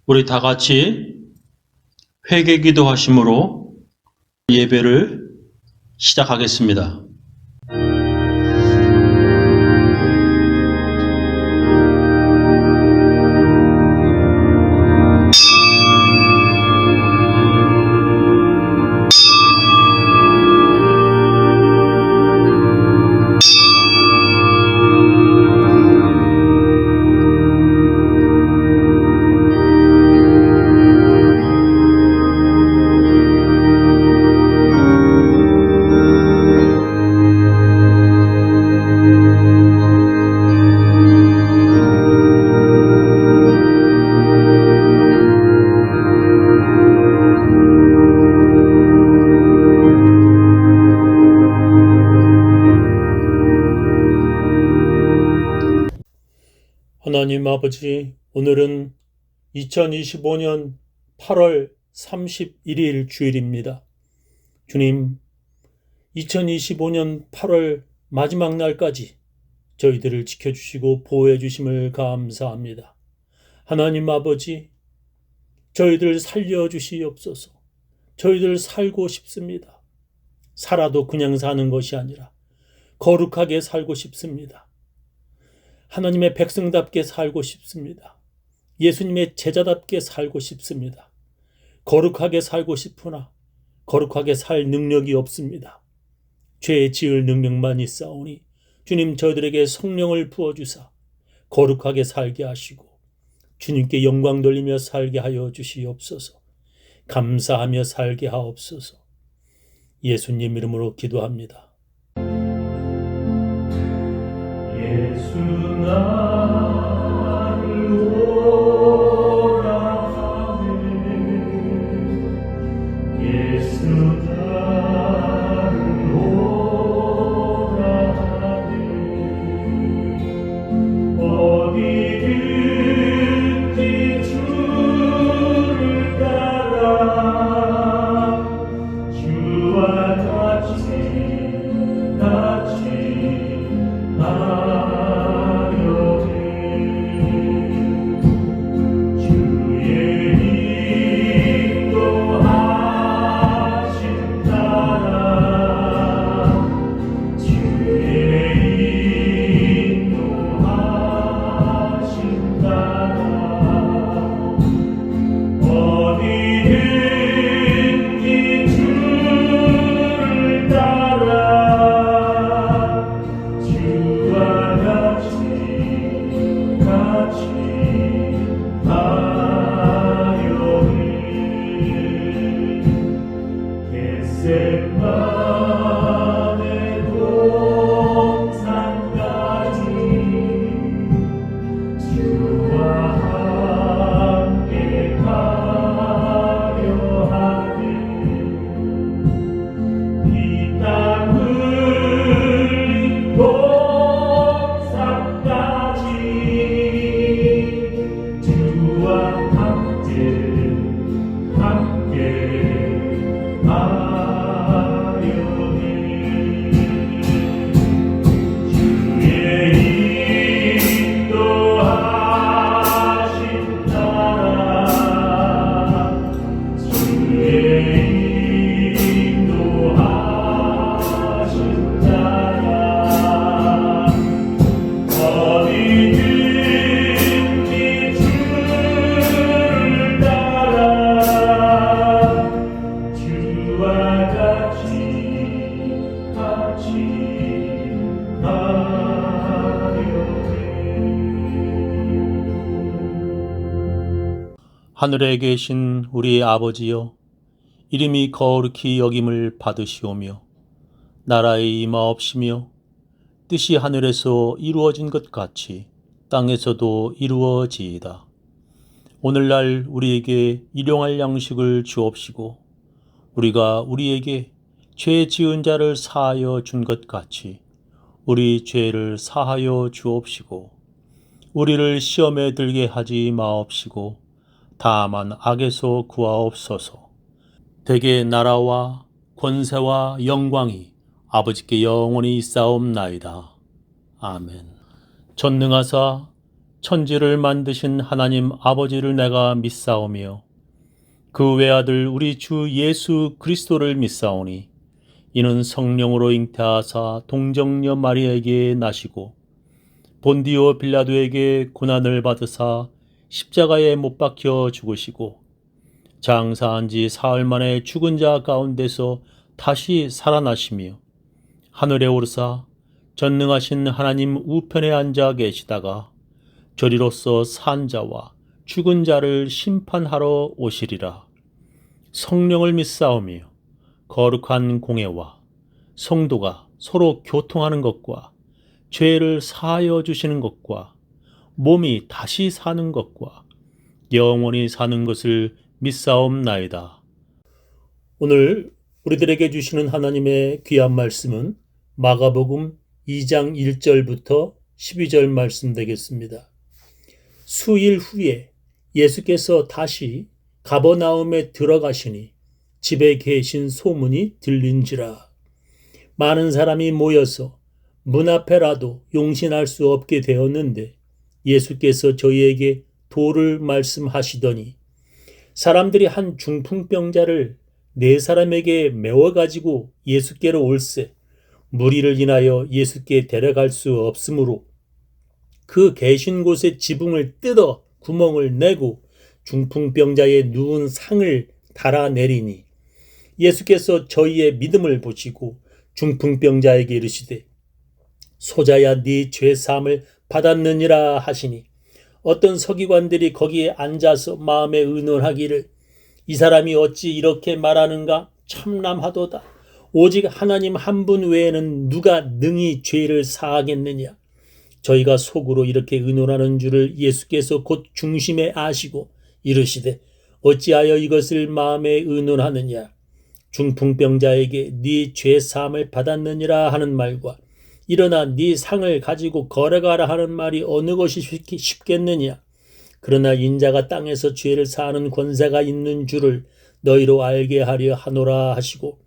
우리 다 같이 회개 기도하심으로 예배를 시작하겠습니다. 하나님 아버지, 오늘은 2025년 8월 31일 주일입니다. 주님, 2025년 8월 마지막 날까지 저희들을 지켜주시고 보호해 주심을 감사합니다. 하나님 아버지, 저희들 살려주시옵소서. 저희들 살고 싶습니다. 살아도 그냥 사는 것이 아니라 거룩하게 살고 싶습니다. 하나님의 백성답게 살고 싶습니다. 예수님의 제자답게 살고 싶습니다. 거룩하게 살고 싶으나 거룩하게 살 능력이 없습니다. 죄 지을 능력만 있사오니 주님 저희들에게 성령을 부어주사 거룩하게 살게 하시고 주님께 영광 돌리며 살게 하여 주시옵소서. 감사하며 살게 하옵소서. 예수님 이름으로 기도합니다. 예수 나를 오라 하네. 예수 나를 오라 하네. 어디든지 주를 따라 주와 같이 하늘에 계신 우리 아버지여, 이름이 거룩히 여김을 받으시오며 나라의 임하옵시며 뜻이 하늘에서 이루어진 것 같이 땅에서도 이루어지이다. 오늘날 우리에게 일용할 양식을 주옵시고 우리가 우리에게 죄 지은 자를 사하여 준 것 같이 우리 죄를 사하여 주옵시고 우리를 시험에 들게 하지 마옵시고 다만 악에서 구하옵소서. 대개 나라와 권세와 영광이 아버지께 영원히 있사옵나이다. 아멘. 전능하사 천지를 만드신 하나님 아버지를 내가 믿사오며 그 외아들 우리 주 예수 그리스도를 믿사오니 이는 성령으로 잉태하사 동정녀 마리아에게 나시고 본디오 빌라도에게 고난을 받으사 십자가에 못 박혀 죽으시고 장사한 지 사흘 만에 죽은 자 가운데서 다시 살아나시며 하늘에 오르사 전능하신 하나님 우편에 앉아 계시다가 저리로서 산 자와 죽은 자를 심판하러 오시리라. 성령을 믿사오며 거룩한 공회와 성도가 서로 교통하는 것과 죄를 사하여 주시는 것과 몸이 다시 사는 것과 영원히 사는 것을 믿사옵나이다. 오늘 우리들에게 주시는 하나님의 귀한 말씀은 마가복음 2장 1절부터 12절 말씀 되겠습니다. 수일 후에 예수께서 다시 가버나움에 들어가시니 집에 계신 소문이 들린지라. 많은 사람이 모여서 문 앞에라도 용신할 수 없게 되었는데 예수께서 저희에게 도를 말씀하시더니 사람들이 한 중풍병자를 4사람에게 메워가지고 예수께로 올세 무리를 인하여 예수께 데려갈 수 없으므로 그 계신 곳의 지붕을 뜯어 구멍을 내고 중풍병자의 누운 상을 달아내리니 예수께서 저희의 믿음을 보시고 중풍병자에게 이르시되 소자야 네 죄사함을 받았느니라 하시니 어떤 서기관들이 거기에 앉아서 마음에 의논하기를 이 사람이 어찌 이렇게 말하는가 참람하도다. 오직 하나님 한 분 외에는 누가 능히 죄를 사하겠느냐. 저희가 속으로 이렇게 의논하는 줄을 예수께서 곧 중심에 아시고 이르시되 어찌하여 이것을 마음에 의논하느냐. 중풍병자에게 네 죄사함을 받았느니라 하는 말과 일어나 네 상을 가지고 걸어가라 하는 말이 어느 것이 쉽겠느냐. 그러나 인자가 땅에서 죄를 사하는 권세가 있는 줄을 너희로 알게 하려 하노라 하시고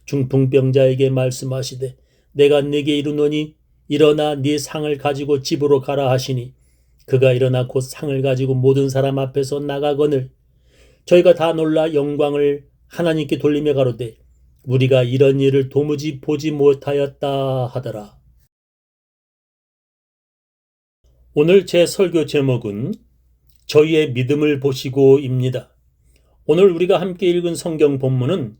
중풍병자에게 말씀하시되 내가 네게 이르노니 일어나 네 상을 가지고 집으로 가라 하시니 그가 일어나 곧 상을 가지고 모든 사람 앞에서 나가거늘 저희가 다 놀라 영광을 하나님께 돌리며 가로되 우리가 이런 일을 도무지 보지 못하였다 하더라. 오늘 제 설교 제목은 저희의 믿음을 보시고입니다. 오늘 우리가 함께 읽은 성경 본문은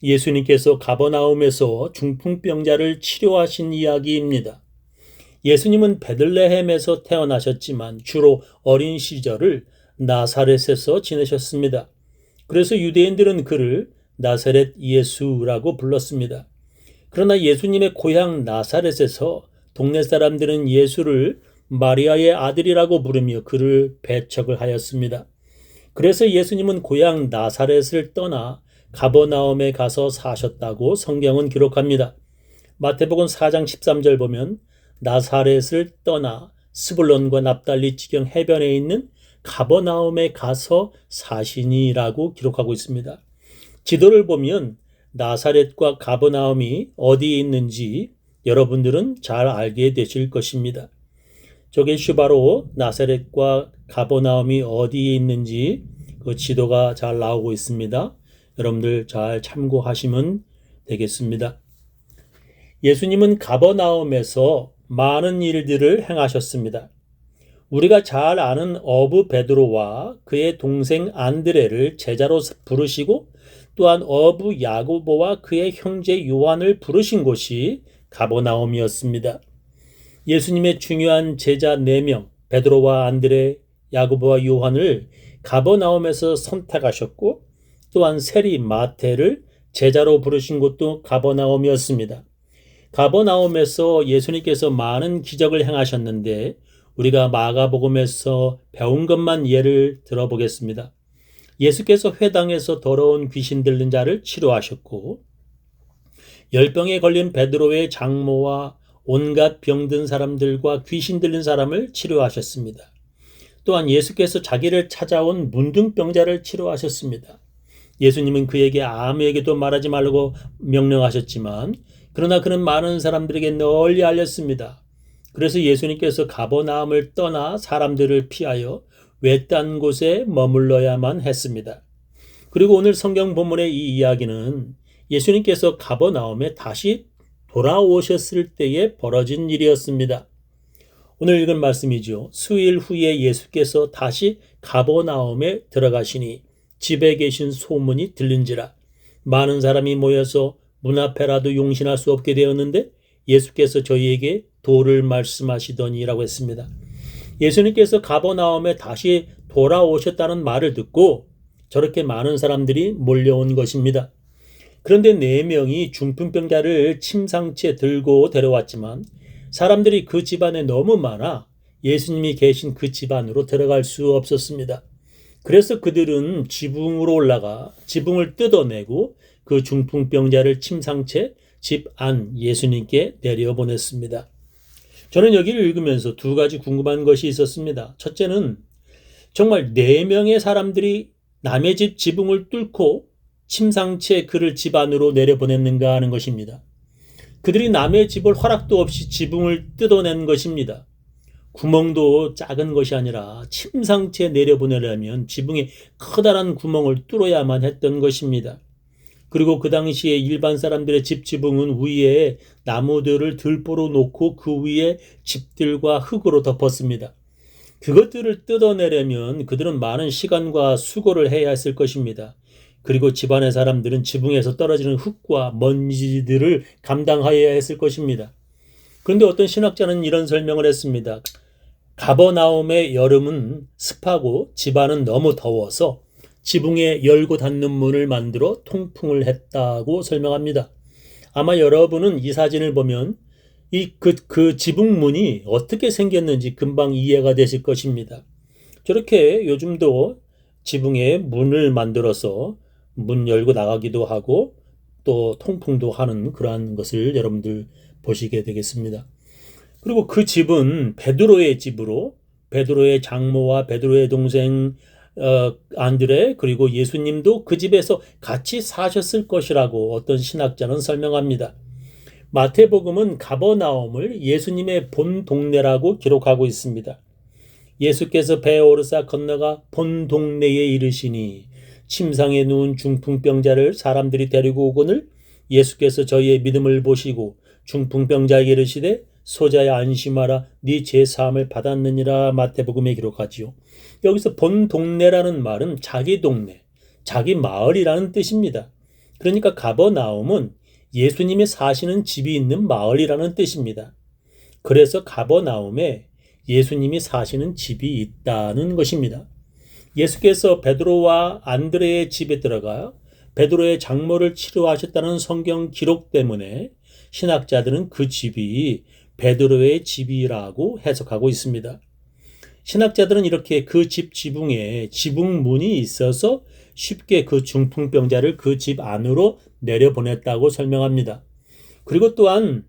예수님께서 가버나움에서 중풍병자를 치료하신 이야기입니다. 예수님은 베들레헴에서 태어나셨지만 주로 어린 시절을 나사렛에서 지내셨습니다. 그래서 유대인들은 그를 나사렛 예수라고 불렀습니다. 그러나 예수님의 고향 나사렛에서 동네 사람들은 예수를 마리아의 아들이라고 부르며 그를 배척을 하였습니다. 그래서 예수님은 고향 나사렛을 떠나 가버나움에 가서 사셨다고 성경은 기록합니다. 마태복음 4장 13절 보면 나사렛을 떠나 스불론과 납달리 지경 해변에 있는 가버나움에 가서 사시니라고 기록하고 있습니다. 지도를 보면 나사렛과 가버나움이 어디에 있는지 여러분들은 잘 알게 되실 것입니다. 저게 바로 나사렛과 가버나움이 어디에 있는지 그 지도가 잘 나오고 있습니다. 여러분들 잘 참고하시면 되겠습니다. 예수님은 가버나움에서 많은 일들을 행하셨습니다. 우리가 잘 아는 어부 베드로와 그의 동생 안드레를 제자로 부르시고 또한 어부 야고보와 그의 형제 요한을 부르신 곳이 가버나움이었습니다. 예수님의 중요한 제자 4명 베드로와 안드레, 야고보와 요한을 가버나움에서 선택하셨고 또한 세리 마태를 제자로 부르신 곳도 가버나움이었습니다. 가버나움에서 예수님께서 많은 기적을 행하셨는데 우리가 마가복음에서 배운 것만 예를 들어보겠습니다. 예수께서 회당에서 더러운 귀신 들린 자를 치료하셨고 열병에 걸린 베드로의 장모와 온갖 병든 사람들과 귀신 들린 사람을 치료하셨습니다. 또한 예수께서 자기를 찾아온 문둥병자를 치료하셨습니다. 예수님은 그에게 아무에게도 말하지 말라고 명령하셨지만 그러나 그는 많은 사람들에게 널리 알렸습니다. 그래서 예수님께서 가버나움을 떠나 사람들을 피하여 외딴 곳에 머물러야만 했습니다. 그리고 오늘 성경 본문의 이 이야기는 예수님께서 가버나움에 다시 돌아오셨을 때에 벌어진 일이었습니다. 오늘 읽은 말씀이죠. 수일 후에 예수께서 다시 가버나움에 들어가시니 집에 계신 소문이 들린지라. 많은 사람이 모여서 문 앞에라도 용신할 수 없게 되었는데 예수께서 저희에게 도를 말씀하시더니라고 했습니다. 예수님께서 가버나움에 다시 돌아오셨다는 말을 듣고 저렇게 많은 사람들이 몰려온 것입니다. 그런데 4명이 중풍병자를 침상째 들고 데려왔지만 사람들이 그 집안에 너무 많아 예수님이 계신 그 집안으로 들어갈 수 없었습니다. 그래서 그들은 지붕으로 올라가 지붕을 뜯어내고 그 중풍병자를 침상채 집 안 예수님께 내려보냈습니다. 저는 여기를 읽으면서 2가지 궁금한 것이 있었습니다. 첫째는 정말 4명의 사람들이 남의 집 지붕을 뚫고 침상채 그를 집 안으로 내려보냈는가 하는 것입니다. 그들이 남의 집을 허락도 없이 지붕을 뜯어낸 것입니다. 구멍도 작은 것이 아니라 침상채 내려보내려면 지붕에 커다란 구멍을 뚫어야만 했던 것입니다. 그리고 그 당시에 일반 사람들의 집 지붕은 위에 나무들을 들보로 놓고 그 위에 집들과 흙으로 덮었습니다. 그것들을 뜯어내려면 그들은 많은 시간과 수고를 해야 했을 것입니다. 그리고 집안의 사람들은 지붕에서 떨어지는 흙과 먼지들을 감당하여야 했을 것입니다. 그런데 어떤 신학자는 이런 설명을 했습니다. 가버나움의 여름은 습하고 집안은 너무 더워서 지붕에 열고 닫는 문을 만들어 통풍을 했다고 설명합니다. 아마 여러분은 이 사진을 보면 그 지붕문이 어떻게 생겼는지 금방 이해가 되실 것입니다. 저렇게 요즘도 지붕에 문을 만들어서 문 열고 나가기도 하고 또 통풍도 하는 그러한 것을 여러분들 보시게 되겠습니다. 그리고 그 집은 베드로의 집으로 베드로의 장모와 베드로의 동생 안드레 그리고 예수님도 그 집에서 같이 사셨을 것이라고 어떤 신학자는 설명합니다. 마태복음은 가버나움을 예수님의 본 동네라고 기록하고 있습니다. 예수께서 배에 오르사 건너가 본 동네에 이르시니 침상에 누운 중풍병자를 사람들이 데리고 오거늘 예수께서 저희의 믿음을 보시고 중풍병자에게 이르시되 소자야 안심하라 네 죄사함을 받았느니라 마태복음에 기록하지요. 여기서 본 동네라는 말은 자기 동네, 자기 마을이라는 뜻입니다. 그러니까 가버나움은 예수님이 사시는 집이 있는 마을이라는 뜻입니다. 그래서 가버나움에 예수님이 사시는 집이 있다는 것입니다. 예수께서 베드로와 안드레의 집에 들어가 베드로의 장모를 치료하셨다는 성경 기록 때문에 신학자들은 그 집이 베드로의 집이라고 해석하고 있습니다. 신학자들은 이렇게 그 집 지붕에 지붕문이 있어서 쉽게 그 중풍병자를 그 집 안으로 내려보냈다고 설명합니다. 그리고 또한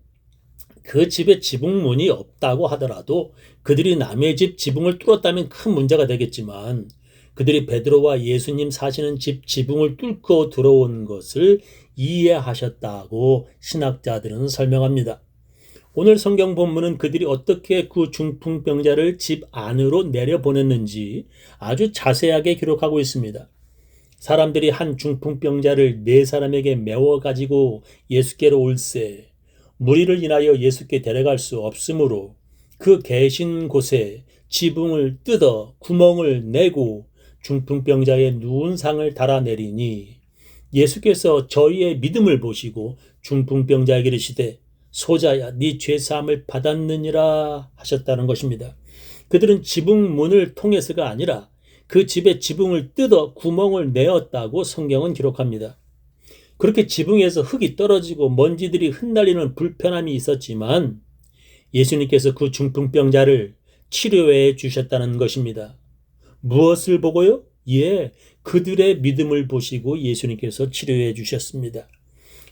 그 집에 지붕문이 없다고 하더라도 그들이 남의 집 지붕을 뚫었다면 큰 문제가 되겠지만 그들이 베드로와 예수님 사시는 집 지붕을 뚫고 들어온 것을 이해하셨다고 신학자들은 설명합니다. 오늘 성경 본문은 그들이 어떻게 그 중풍병자를 집 안으로 내려보냈는지 아주 자세하게 기록하고 있습니다. 사람들이 한 중풍병자를 4사람에게 메워 가지고 예수께로 올세 무리를 인하여 예수께 데려갈 수 없으므로 그 계신 곳에 지붕을 뜯어 구멍을 내고 중풍병자의 누운 상을 달아내리니 예수께서 저희의 믿음을 보시고 중풍병자에게 이르시되 소자야 네 죄사함을 받았느니라 하셨다는 것입니다. 그들은 지붕문을 통해서가 아니라 그 집의 지붕을 뜯어 구멍을 내었다고 성경은 기록합니다. 그렇게 지붕에서 흙이 떨어지고 먼지들이 흩날리는 불편함이 있었지만 예수님께서 그 중풍병자를 치료해 주셨다는 것입니다. 무엇을 보고요? 그들의 믿음을 보시고 예수님께서 치료해 주셨습니다.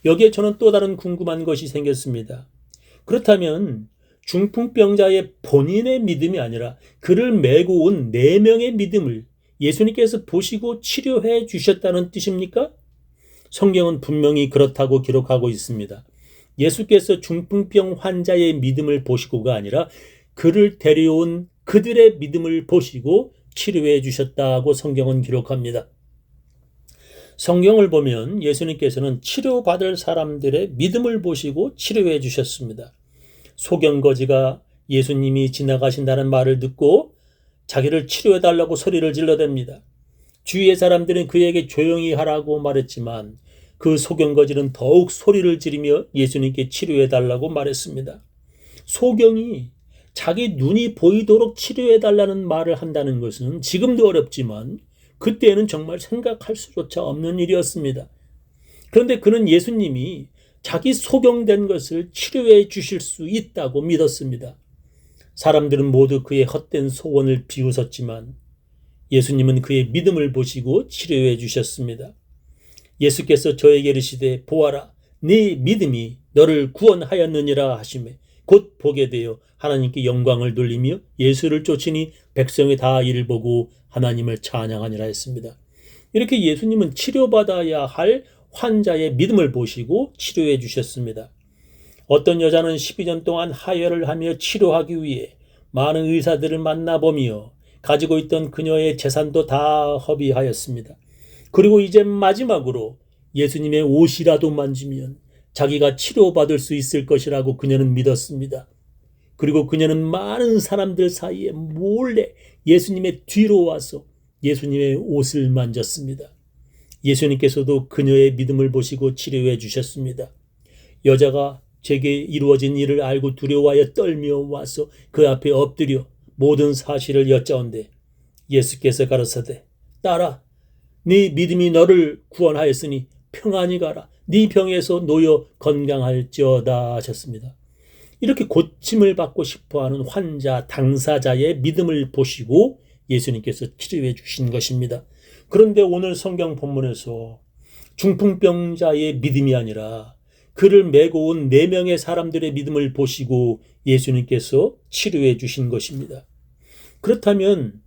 여기에 저는 또 다른 궁금한 것이 생겼습니다. 그렇다면 중풍병자의 본인의 믿음이 아니라 그를 메고 온 4명의 믿음을 예수님께서 보시고 치료해 주셨다는 뜻입니까? 성경은 분명히 그렇다고 기록하고 있습니다. 예수께서 중풍병 환자의 믿음을 보시고가 아니라 그를 데려온 그들의 믿음을 보시고 치료해 주셨다고 성경은 기록합니다. 성경을 보면 예수님께서는 치료받을 사람들의 믿음을 보시고 치료해 주셨습니다. 소경거지가 예수님이 지나가신다는 말을 듣고 자기를 치료해달라고 소리를 질러댑니다. 주위의 사람들은 그에게 조용히 하라고 말했지만 그 소경거지는 더욱 소리를 지르며 예수님께 치료해달라고 말했습니다. 소경이 자기 눈이 보이도록 치료해달라는 말을 한다는 것은 지금도 어렵지만 그때는 정말 생각할 수조차 없는 일이었습니다. 그런데 그는 예수님이 자기 소경된 것을 치료해 주실 수 있다고 믿었습니다. 사람들은 모두 그의 헛된 소원을 비웃었지만 예수님은 그의 믿음을 보시고 치료해 주셨습니다. 예수께서 저에게 이르시되 보아라 네 믿음이 너를 구원하였느니라 하시매 곧 보게 되어 하나님께 영광을 돌리며 예수를 쫓으니 백성이 다 이를 보고 하나님을 찬양하니라 했습니다. 이렇게 예수님은 치료받아야 할 환자의 믿음을 보시고 치료해 주셨습니다. 어떤 여자는 12년 동안 하혈을 하며 치료하기 위해 많은 의사들을 만나보며 가지고 있던 그녀의 재산도 다 허비하였습니다. 그리고 이제 마지막으로 예수님의 옷이라도 만지면 자기가 치료받을 수 있을 것이라고 그녀는 믿었습니다. 그리고 그녀는 많은 사람들 사이에 몰래 예수님의 뒤로 와서 예수님의 옷을 만졌습니다. 예수님께서도 그녀의 믿음을 보시고 치료해 주셨습니다. 여자가 제게 이루어진 일을 알고 두려워하여 떨며 와서 그 앞에 엎드려 모든 사실을 여짜온대 예수께서 가라사대 딸아 네 믿음이 너를 구원하였으니 평안히 가라 네 병에서 놓여 건강할지어다 하셨습니다. 이렇게 고침을 받고 싶어하는 환자 당사자의 믿음을 보시고 예수님께서 치료해 주신 것입니다. 그런데 오늘 성경 본문에서 중풍병자의 믿음이 아니라 그를 메고 온 4명의 사람들의 믿음을 보시고 예수님께서 치료해 주신 것입니다. 그렇다면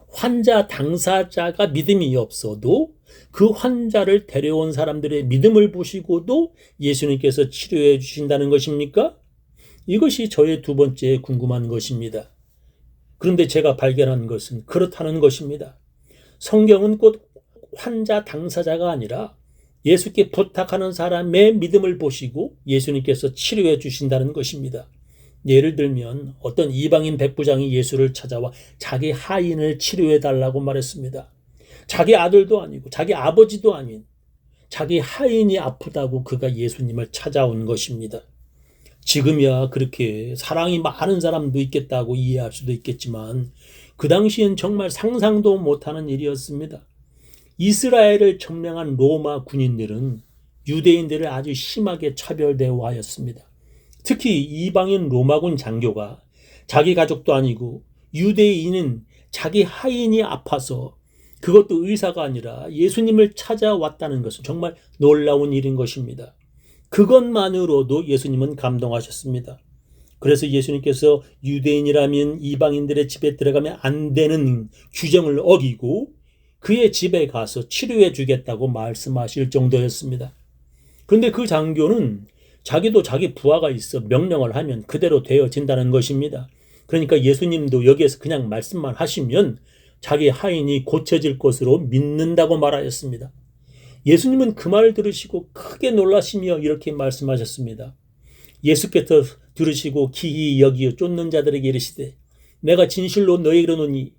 환자 당사자가 믿음이 없어도 그 환자를 데려온 사람들의 믿음을 보시고도 예수님께서 치료해 주신다는 것입니까? 이것이 저의 두 번째 궁금한 것입니다. 그런데 제가 발견한 것은 그렇다는 것입니다. 성경은 곧 환자 당사자가 아니라 예수께 부탁하는 사람의 믿음을 보시고 예수님께서 치료해 주신다는 것입니다. 예를 들면 어떤 이방인 백부장이 예수를 찾아와 자기 하인을 치료해 달라고 말했습니다. 자기 아들도 아니고 자기 아버지도 아닌 자기 하인이 아프다고 그가 예수님을 찾아온 것입니다. 지금이야 그렇게 사랑이 많은 사람도 있겠다고 이해할 수도 있겠지만 그 당시엔 정말 상상도 못하는 일이었습니다. 이스라엘을 점령한 로마 군인들은 유대인들을 아주 심하게 차별대우하였습니다. 특히 이방인 로마군 장교가 자기 가족도 아니고 유대인은 자기 하인이 아파서 그것도 의사가 아니라 예수님을 찾아왔다는 것은 정말 놀라운 일인 것입니다. 그것만으로도 예수님은 감동하셨습니다. 그래서 예수님께서 유대인이라면 이방인들의 집에 들어가면 안 되는 규정을 어기고 그의 집에 가서 치료해 주겠다고 말씀하실 정도였습니다. 그런데 그 장교는 자기도 자기 부하가 있어 명령을 하면 그대로 되어진다는 것입니다. 그러니까 예수님도 여기에서 그냥 말씀만 하시면 자기 하인이 고쳐질 것으로 믿는다고 말하였습니다. 예수님은 그 말을 들으시고 크게 놀라시며 이렇게 말씀하셨습니다. 예수께서 들으시고 기이 여기어 쫓는 자들에게 이르시되 내가 진실로 너희에게 이르노니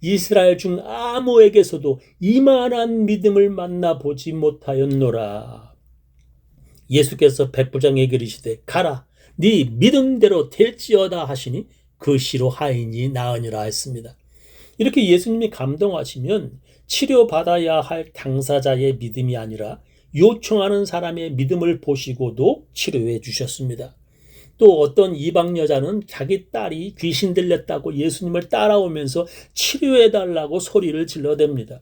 이스라엘 중 아무에게서도 이만한 믿음을 만나보지 못하였노라. 예수께서 백부장에게 이르시되 가라 네 믿음대로 될지어다 하시니 그 시로 하인이 나으니라 했습니다. 이렇게 예수님이 감동하시면 치료받아야 할 당사자의 믿음이 아니라 요청하는 사람의 믿음을 보시고도 치료해 주셨습니다. 또 어떤 이방 여자는 자기 딸이 귀신 들렸다고 예수님을 따라오면서 치료해달라고 소리를 질러댑니다.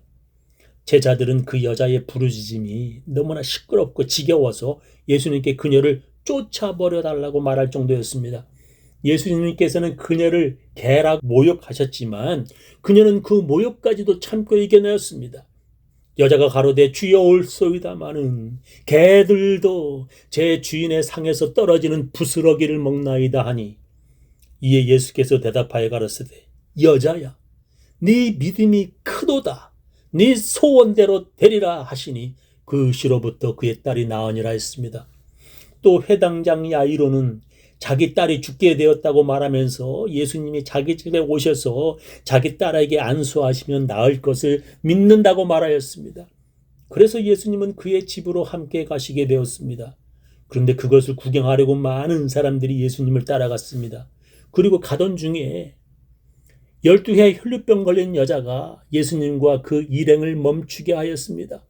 제자들은 그 여자의 부르짖음이 너무나 시끄럽고 지겨워서 예수님께 그녀를 쫓아버려달라고 말할 정도였습니다. 예수님께서는 그녀를 개라 모욕하셨지만 그녀는 그 모욕까지도 참고 이겨내었습니다. 여자가 가로되 주여 올소이다마는 개들도 제 주인의 상에서 떨어지는 부스러기를 먹나이다 하니 이에 예수께서 대답하여 가라사대 여자야 네 믿음이 크도다 네 소원대로 되리라 하시니 그 시로부터 그의 딸이 나으니라 했습니다. 또 회당장 야이로는 자기 딸이 죽게 되었다고 말하면서 예수님이 자기 집에 오셔서 자기 딸에게 안수하시면 나을 것을 믿는다고 말하였습니다. 그래서 예수님은 그의 집으로 함께 가시게 되었습니다. 그런데 그것을 구경하려고 많은 사람들이 예수님을 따라갔습니다. 그리고 가던 중에 12해 혈류병 걸린 여자가 예수님과 그 일행을 멈추게 하였습니다.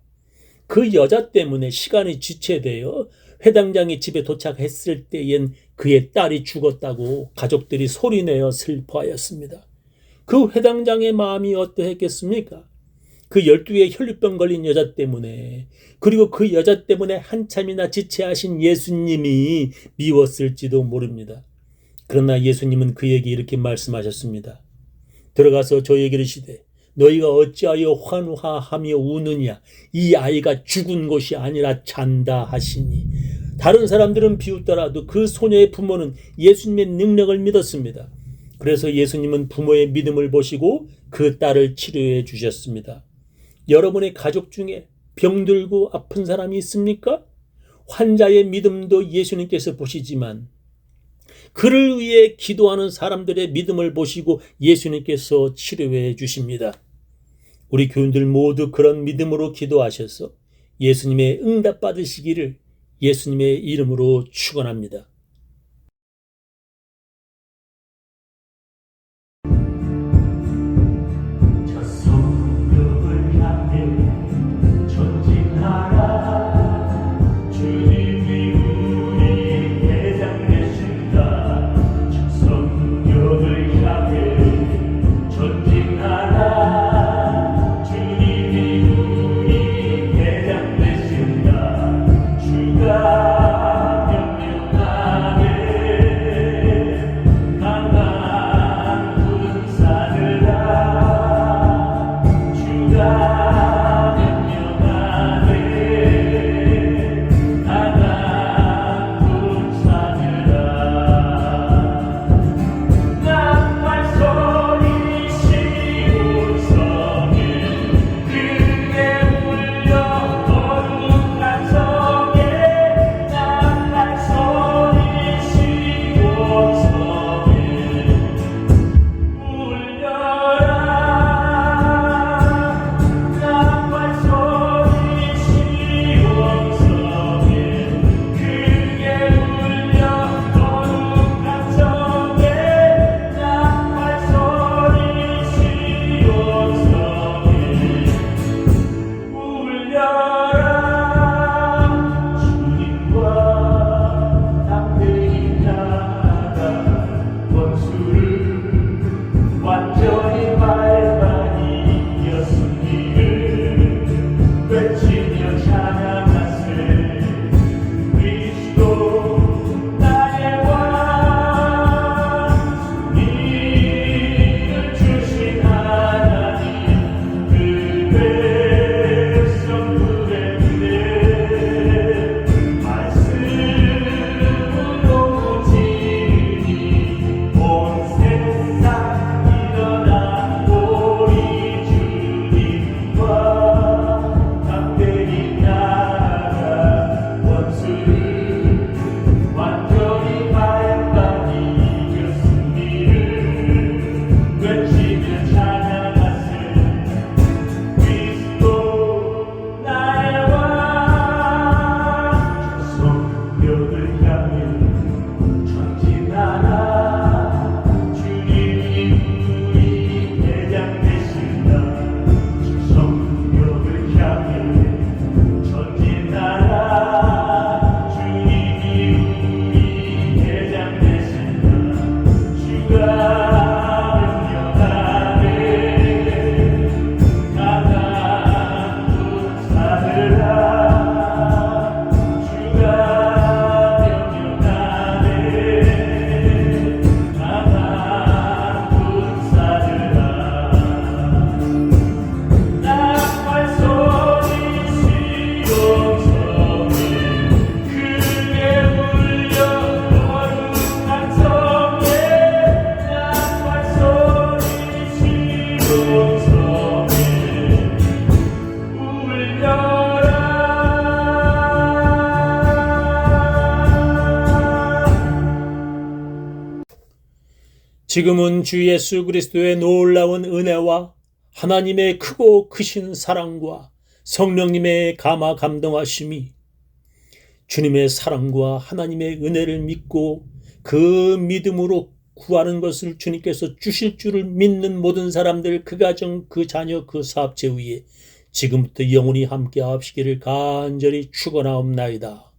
그 여자 때문에 시간이 지체되어 회당장이 집에 도착했을 때엔 그의 딸이 죽었다고 가족들이 소리내어 슬퍼하였습니다. 그 회당장의 마음이 어떠했겠습니까? 그 12의 혈류병 걸린 여자 때문에 그리고 그 여자 때문에 한참이나 지체하신 예수님이 미웠을지도 모릅니다. 그러나 예수님은 그에게 이렇게 말씀하셨습니다. 들어가서 저에게 이르시되 너희가 어찌하여 환호하며 우느냐 이 아이가 죽은 것이 아니라 잔다 하시니 다른 사람들은 비웃더라도 그 소녀의 부모는 예수님의 능력을 믿었습니다. 그래서 예수님은 부모의 믿음을 보시고 그 딸을 치료해 주셨습니다. 여러분의 가족 중에 병들고 아픈 사람이 있습니까? 환자의 믿음도 예수님께서 보시지만 그를 위해 기도하는 사람들의 믿음을 보시고 예수님께서 치료해 주십니다. 우리 교인들 모두 그런 믿음으로 기도하셔서 예수님의 응답 받으시기를 예수님의 이름으로 축원합니다. 지금은 주 예수 그리스도의 놀라운 은혜와 하나님의 크고 크신 사랑과 성령님의 감화 감동하심이 주님의 사랑과 하나님의 은혜를 믿고 그 믿음으로 구하는 것을 주님께서 주실 줄을 믿는 모든 사람들, 그 가정, 그 자녀, 그 사업체 위에 지금부터 영원히 함께 하시기를 간절히 축원하옵나이다.